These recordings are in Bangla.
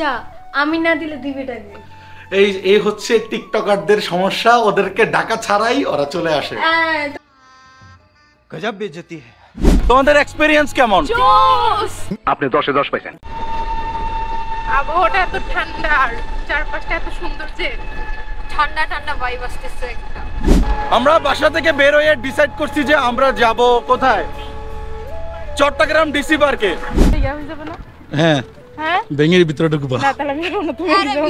আচ্ছা আমি না দিলে দিবেটাকে। এই হচ্ছে টিকটকারদের সমস্যা, ওদেরকে ডাকা ছাড়াই ওরা চলে আসে। গজব বেইজ্জতি है। তোমাদের এক্সপেরিয়েন্স কেমন? জোস। আপনি 10 এ 10 পাইছেন। আবহাওয়াটা এত ঠান্ডা আর চারপাশটা এত সুন্দর যে ঠান্ডা ঠান্ডা ভাইব আসতেছে একটা। আমরা বাসা থেকে বের হয়ে ডিসাইড করছি যে আমরা যাব কোথায়? চট্টগ্রাম ডিসি পার্কে। ইয়া হয়ে যাবে না? হ্যাঁ হ্যাঁ ব্যাঙের ভিতরে ঢুকবো। না তাহলে আমি না, তুমি যাও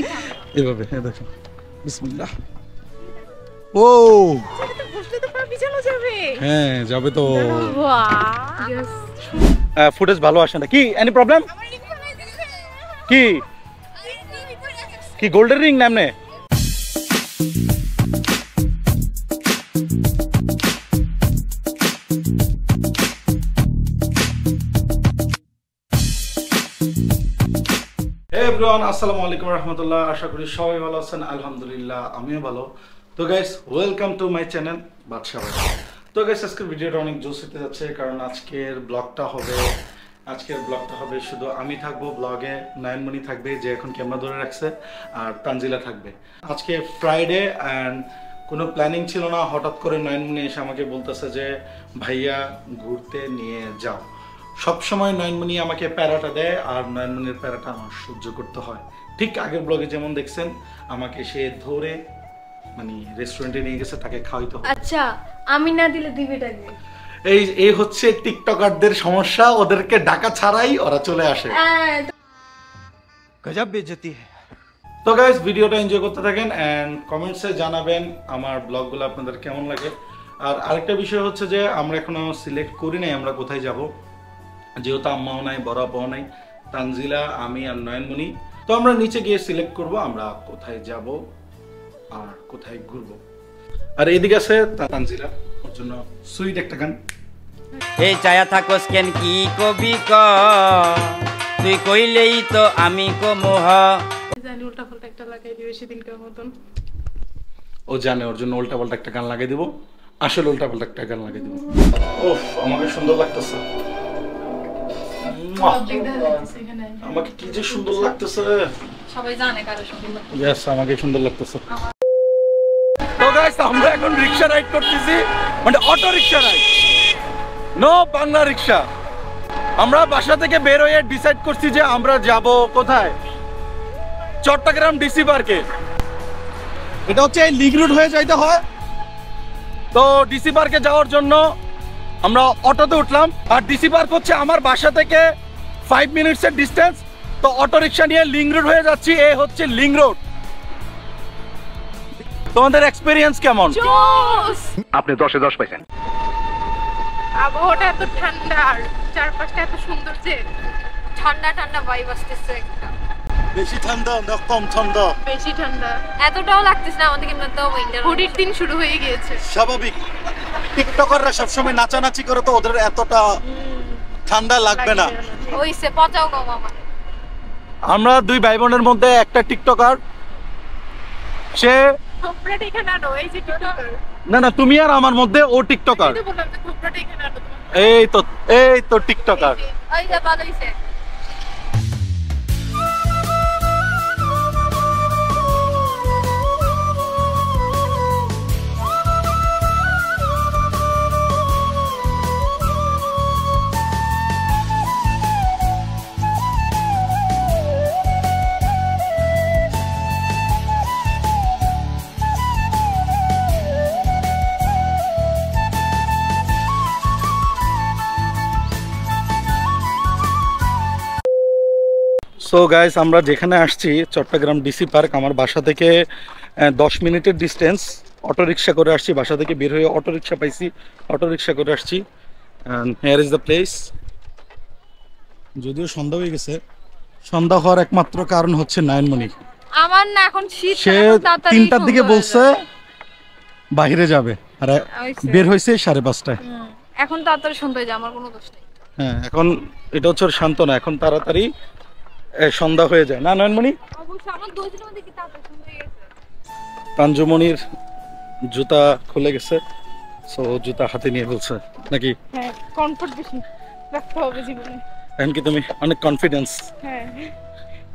এভাবে। হ্যাঁ দেখো বিসমিল্লাহ। ও তো বসলে তো পা বিছানো যাবে। হ্যাঁ যাবে তো। বাহ ফুটেজ ভালো আসে না কি? এনি প্রবলেম কি? কি গোল্ডেন রিং নামনে? এভরিওয়ান আসসালামু আলাইকুম রহমতুল্লাহ। আশা করি সবাই ভালো আছেন। আলহামদুলিল্লাহ আমিও ভালো। তো guys welcome to my channel Badsha Bhai. তো গাইস আজকের ভিডিওটা অনেক জোস হতে যাচ্ছে, কারণ আজকের ব্লগটা হবে শুধু আমি থাকবো ব্লগে, নয়নমণি থাকবে যে এখন ক্যামেরা ধরে রাখছে, আর তানজিলা থাকবে। আজকে ফ্রাইডে অ্যান্ড কোনো প্ল্যানিং ছিল না, হঠাৎ করে নয়নমণি এসে আমাকে বলতেছে যে ভাইয়া ঘুরতে নিয়ে যাও। সবসময় নয়নমণি আমাকে প্যারাটা দেয় আর নয়নমণির প্যারাটা আমার সহ্য করতে হয়। ঠিক আগের ব্লগে যেমন দেখছেন আমাকে সে ধরে মানে রেস্টুরেন্টে নিয়ে গেছে, তাকে খাওয়াইতে হবে। আচ্ছা আমি না দিলে দিবেটাকে। এই হচ্ছে টিকটকারদের সমস্যা, ওদেরকে ডাকা ছাড়াই ওরা চলে আসে। গজব বেইজ্জতি है। তো গাইস ভিডিওটা এনজয় করতে থাকেন এন্ড কমেন্টসে জানাবেন আমার ব্লগগুলো আপনাদের কেমন লাগে। আর আরেকটা বিষয় হচ্ছে যে আমরা এখনো সিলেক্ট করি নাই আমরা কোথায় যাব, যেহেতু আম্মাও নাই, বড় আপাও নাই, তানজিলা, আমি আর নয়নমণি। তো আমরা নিচে গিয়ে সিলেক্ট করব আমরা কোথায় যাব আর কোথায় ঘুরবো। আর এদিকে আছে তানজিলা, ওর জন্য সুইট একটা গান। এই চায়া থাকোস কেন কি কবি ক তুই কইলেই তো আমি কমোহ। জানি উল্টা পাল্টা একটা লাগাই দিবে সেদিনকার মতন। ও জানে ওর জন্য উল্টা পাল্টা একটা গান লাগিয়ে দিব, আসলে উল্টা পাল্টা একটা গান লাগিয়ে দিব। ওফ আমাকে সুন্দর লাগতেছে, আমাকে কি যে সুন্দর লাগতেছে। সবাই জানে কারো সুন্দর লাগতেছে। ইয়েস আমাকে সুন্দর লাগতেছে। তো গাইস আমরা এখন রিকশা রাইড করতেছি, মানে auto rickshaw ride, no Bangla rickshaw. আমরা বাসা থেকে বের হয়ে ডিসাইড করছি যে আমরা যাব কোথায়? চট্টগ্রাম ডিসি পার্কে। এটা হচ্ছে লিগ রুট হয়ে যাইতে হয়। তো ডিসি পার্কে যাওয়ার জন্য আমরা অটোতে উঠলাম, আর ডিসি পার্ক হচ্ছে আমার বাসা থেকে 5 মিনিটসের ডিস্টেন্স। তো অটো রিকশা নিয়ে লিং রোড হয়ে যাচ্ছি। এ হচ্ছে লিং রোড। তোমাদের এক্সপেরিয়েন্স কেমন? জোস। আপনি 10 এ 10 পাইছেন। আবহাওয়াটা এত ঠান্ডা আর চারপাশটা এত সুন্দর যে ঠান্ডা ঠান্ডা ভাইব আসতেছে একটা। বেশি ঠান্ডা না কম ঠান্ডা? বেশি ঠান্ডা, এতটাও লাগতেছে না আমাদের, কিন্তু তো উইন্টার হুডির দিন শুরু হয়ে গিয়েছে। স্বাভাবিক, টিকটকাররা সবসময় নাচানাচি করে তো ওদের এতটা ঠান্ডা লাগবে না। ওইসে পচাও গো মামা। আমরা দুই ভাই বোনের মধ্যে একটা টিকটকার, সে থোপড়াটা এখানে আনো। এই যে টিকটকার, না না তুমি আর আমার মধ্যে ও টিকটকার। এই বললাম যে থোপড়াটা এখানে আনো। এই তো টিকটকার। ওই যে ভালো হইছে। সো গাইস আমরা যেখানে আসছি চট্টগ্রাম ডিসি পার্ক, আমার বাসা থেকে 10 মিনিটের ডিস্টেন্স। অটো রিক্সা করে আসছি, বাসা থেকে বের হয়ে অটো রিক্সা পাইছি, অটো রিক্সা করে আসছি। Here is the place. যদিও সন্ধ্যা হয়ে গেছে, সন্ধ্যা হওয়ার একমাত্র কারণ হচ্ছে নয়নমণি। আমার না এখন শীত, সে 3টার দিকে বলছে বাইরে যাবে, আর বের হয়েছে 5:30টায়। এখন তাড়াতাড়ি সন্ধ্যা হয়ে যায়, আমার কোনো দোষ নেই। হ্যাঁ এখন এটা হচ্ছে শান্ত না, এখন তাড়াতাড়ি সন্ধ্যা হয়ে যায় না নয়নমণি? অবশ্যই আমার দোষের মধ্যে কি তাড়াতাড়ি সন্ধ্যা হয়ে গেছে। তানজুমনির জুতা খুলে গেছে, সো জুতা হাতে নিয়ে বলছে নাকি? হ্যাঁ কমফর্ট বেশি রাখতে হবে জীবনে। এখন কি তুমি অনেক কনফিডেন্স? হ্যাঁ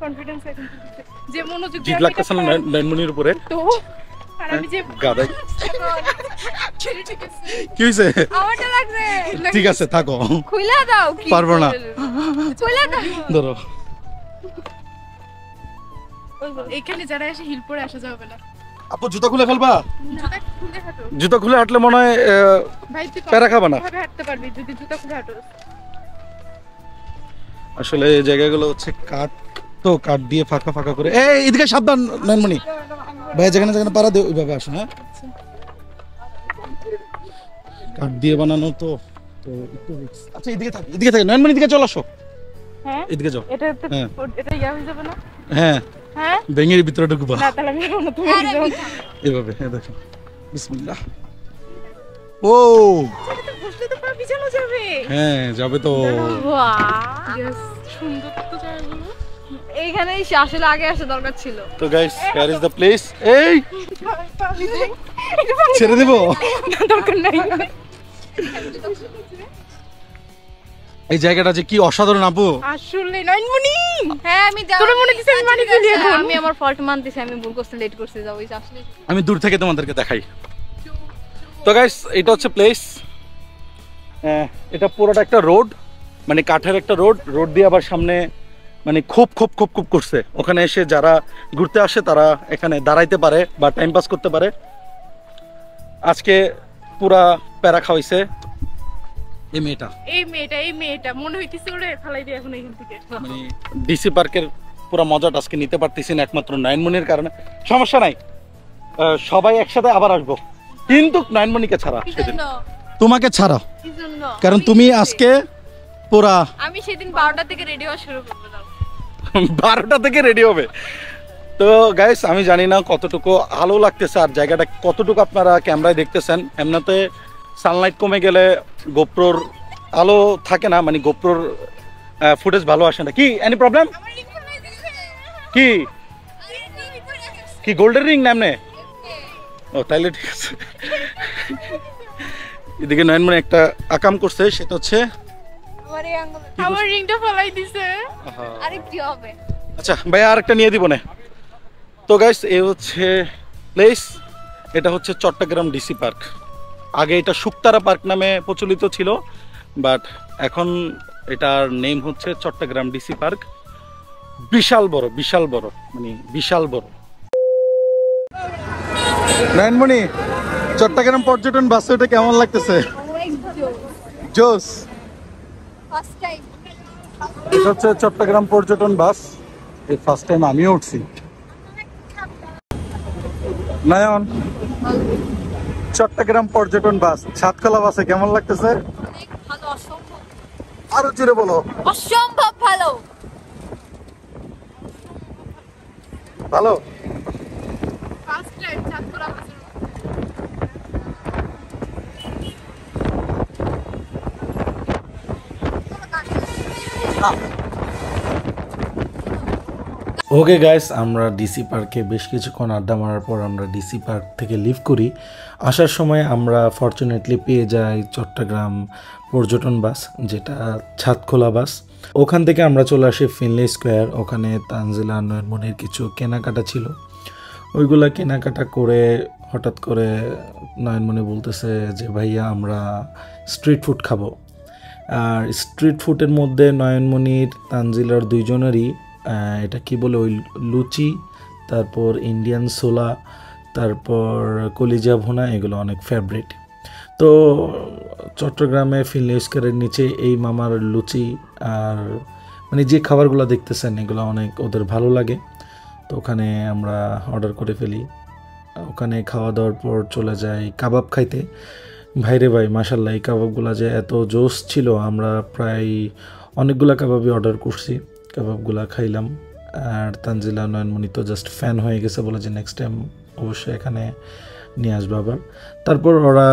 কনফিডেন্স এখন যে মনোযোগ জিদ লাগতেছে না নয়নমণির উপরে তো আর আমি যে গাদাই ঠিক আছে কি হইছে আমারটা লাগছে ঠিক আছে থাকো খুইলা দাও কি পারবো না খুইলা দাও ধরো এখানে যারা এসে হিল পরে আসা যাবে না আপু জুতা খুলে ফেলবা জুতা খুলে হাঁটো জুতা খুলে হাঁটলে মনে হয় ভাই তুই প্যারা খাবা না কিভাবে হাঁটতে পারবি যদি জুতা খুলে হাঁটো আসলে এই জায়গাগুলো হচ্ছে কাঠ তো কাঠ দিয়ে ফাঁকা ফাঁকা করে এই এদিকে সাবধান নয়নমণি ভাই যেখানে যেখানে পারা দে ওইভাবে আসো হ্যাঁ কাঠ দিয়ে বানানো তো তো একটু আচ্ছা এদিকে থাক নয়নমণি এদিকে চল আসো হ্যাঁ এদিকে যাও এটা এটা ইয়া হয়ে যাবে না হ্যাঁ হ্যাঁ ভেঙের ভিতরে ঢুকবা না তাহলে আমি না তুমি যাও এভাবে হ্যাঁ দেখো বিসমিল্লাহ ও এটা বসলে তো পা বিছানো যাবে হ্যাঁ যাবে তো বাহ यस সুন্দর তো জায়গাগুলো এইখানেই আসলে আগে আসা দরকার ছিল। তো guys here is the place এই ছেড়ে দেব দরকার নাই এই জায়গাটা যে কি অসাধারণ আপু আসলে নয়নমণি হ্যাঁ আমি তোর মনে দিছে আমি মানি ফেলি এখন আমি আমার ফল্ট মানতেছি, আমি ভুল করতে লেট করতে যাবো আসলে। আমি দূর থেকে তোমাদেরকে দেখাই। তো গাইস এটা হচ্ছে প্লেস, এটা পুরোটা একটা রোড, মানে কাঠের একটা রোড দিয়ে আবার সামনে মানে খুব খুব খুব খুব করছে। ওখানে এসে যারা ঘুরতে আসে তারা এখানে দাঁড়াইতে পারে বা টাইম পাস করতে পারে। আজকে পুরা প্যারা খাওয়াইছে এই মেয়েটা মনে হইতেছে ওরে ফালাই দিয়ে এখন এখান থেকে। মানে ডিসি পার্কের পুরো মজাটা আজকে নিতে পারতেছি না একমাত্র নয়নমণির কারণে। সমস্যা নাই, সবাই একসাথে আবার আসবো, কিন্তু নয়নমণিকে ছাড়া, সেদিন তোমাকে ছাড়া, কারণ তুমি আজকে পুরা আমি সেদিন 12টা থেকে রেডি হওয়া শুরু করব, 12টা থেকে রেডি হবে। তো গাইস আমি জানি না কতটুকু আলো লাগতেছে আর জায়গাটা কতটুকু আপনারা ক্যামেরায় দেখতেছেন। এমনিতে সানলাইট কমে গেলে গোপ্রোর আলো থাকে না, মানে গোপ্রোর ফুটেজ ভালো আসে না। কি এনি প্রবলেম? কি কি গোল্ডেন রিং নামনে? ও তাইলে ঠিক আছে। এদিকে নয়নমণি একটা আকাম করছে, সেটা হচ্ছে আমার রিংটা ফালাই দিছে। আরে কি হবে? আচ্ছা ভাই আর একটা নিয়ে দিব না। তো গাইস এই হচ্ছে প্লেস, এটা হচ্ছে চট্টগ্রাম ডিসি পার্ক। আগে এটা শুকতারা পার্ক নামে প্রচলিত ছিল, বাট এখন এটার নেম হচ্ছে চট্টগ্রাম ডিসি পার্ক। বিশাল বড় মানে বিশাল বড়। নয়নমণি চট্টগ্রাম পর্যটন বাসে এটা কেমন লাগতেছে? জোস। ফার্স্ট টাইম এটা হচ্ছে চট্টগ্রাম পর্যটন বাস, এই ফার্স্ট টাইম আমিও উঠছি। নয়ন চট্টগ্রাম পর্যটন বাস সাতকলা বাসে কেমন লাগতেছে? অনেক ভালো, অসম্ভব, আরো জোরে বলো। অসম্ভব ভালো। ভালো। ফার্স্ট টাইম চাঁদপুরা বাসে। ওকে গাইস, আমরা ডিসি পার্কে বেশ কিছুক্ষণ আড্ডা মারার পর আমরা ডিসি পার্ক থেকে লিভ করি। আসার সময় আমরা ফরচুনেটলি পেয়ে যাই চট্টগ্রাম পর্যটন বাস, যেটা ছাদখোলা বাস। ওখান থেকে আমরা চলে আসি ফিনলে স্কোয়ার। ওখানে তানজিলা নয়নমণির কিছু কেনাকাটা ছিল, ওইগুলা কেনাকাটা করে হঠাৎ করে নয়নমণি বলতেছে যে ভাইয়া আমরা স্ট্রিট ফুড খাবো। আর স্ট্রিট ফুডের মধ্যে নয়নমণির তানজিলার দুইজনেরই এটা কি বলে ওই লুচি, তারপর ইন্ডিয়ান সোলা, তারপর কলিজা ভুনা, এগুলো অনেক ফেভারিট। তো চট্টগ্রামে ফিনলে স্কোয়ারের নিচে এই মামার লুচি আর মানে যে খাবারগুলো দেখতেছেন এগুলো অনেক ওদের ভালো লাগে। তো ওখানে আমরা অর্ডার করে ফেলি। ওখানে খাওয়া দাওয়ার পর চলে যাই কাবাব খাইতে। ভাইরে ভাই মাশাল্লাহ, এই কাবাবগুলো যে এত জোস ছিল, আমরা প্রায় অনেকগুলো কাবাবই অর্ডার করছি, কাবাবগুলা খাইলাম। আর তানজিলা নয়নমণি তো জাস্ট ফ্যান হয়ে গেছে, বলে যে নেক্সট টাইম অবশ্যই এখানে নিয়ে আসবো আবার। তারপর ওরা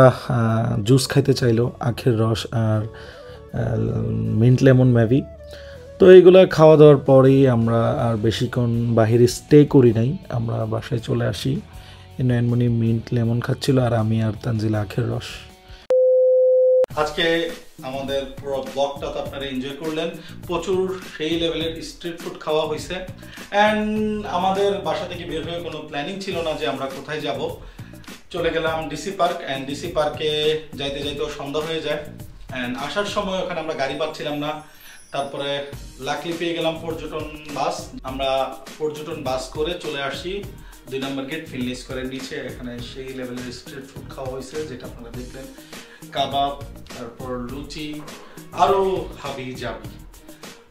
জুস খাইতে চাইলো, আখের রস আর মিন্ট লেমন ম্যাভি। তো এইগুলা খাওয়া দাওয়ার পরেই আমরা আর বেশিক্ষণ বাহিরে স্টে করি নাই, আমরা বাসায় চলে আসি। নয়নমণি মিন্ট লেমন খাচ্ছিল আর আমি আর তানজিলা আখের রস। আজকে আমাদের পুরো ব্লগটা তো আপনারা এনজয় করলেন, প্রচুর সেই লেভেলের স্ট্রিট ফুড খাওয়া হয়েছে। অ্যান্ড আমাদের বাসা থেকে বের হয়ে কোনো প্ল্যানিং ছিল না যে আমরা কোথায় যাব। চলে গেলাম ডিসি পার্ক, অ্যান্ড ডিসি পার্কে যাইতে যাইতেও সন্ধ্যা হয়ে যায়। অ্যান্ড আসার সময় ওখানে আমরা গাড়ি পাচ্ছিলাম না, তারপরে লাকলি পেয়ে গেলাম পর্যটন বাস। আমরা পর্যটন বাস করে চলে আসি 2 নম্বর গেট ফিলনিস করে নিচে। এখানে সেই লেভেলের স্ট্রিট ফুড খাওয়া হয়েছে যেটা আপনারা দেখলেন, কাবাব, তারপর লুচি, আরও হাবি জাবি।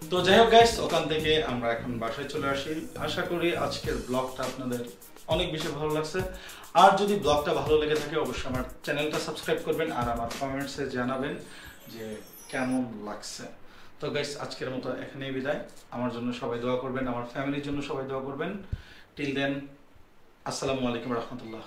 তো যাই হোক গাইস, ওখান থেকে আমরা এখন বাসায় চলে আসি। আশা করি আজকের ব্লগটা আপনাদের অনেক বেশি ভালো লাগছে। আর যদি ব্লগটা ভালো লেগে থাকে অবশ্যই আমার চ্যানেলটা সাবস্ক্রাইব করবেন আর আমার কমেন্টসে জানাবেন যে কেমন লাগছে। তো গাইস, আজকের মতো এখানেই বিদায়। আমার জন্য সবাই দোয়া করবেন, আমার ফ্যামিলির জন্য সবাই দোয়া করবেন। টিল দেন, আসসালামু আলাইকুম রহমতুল্লাহ।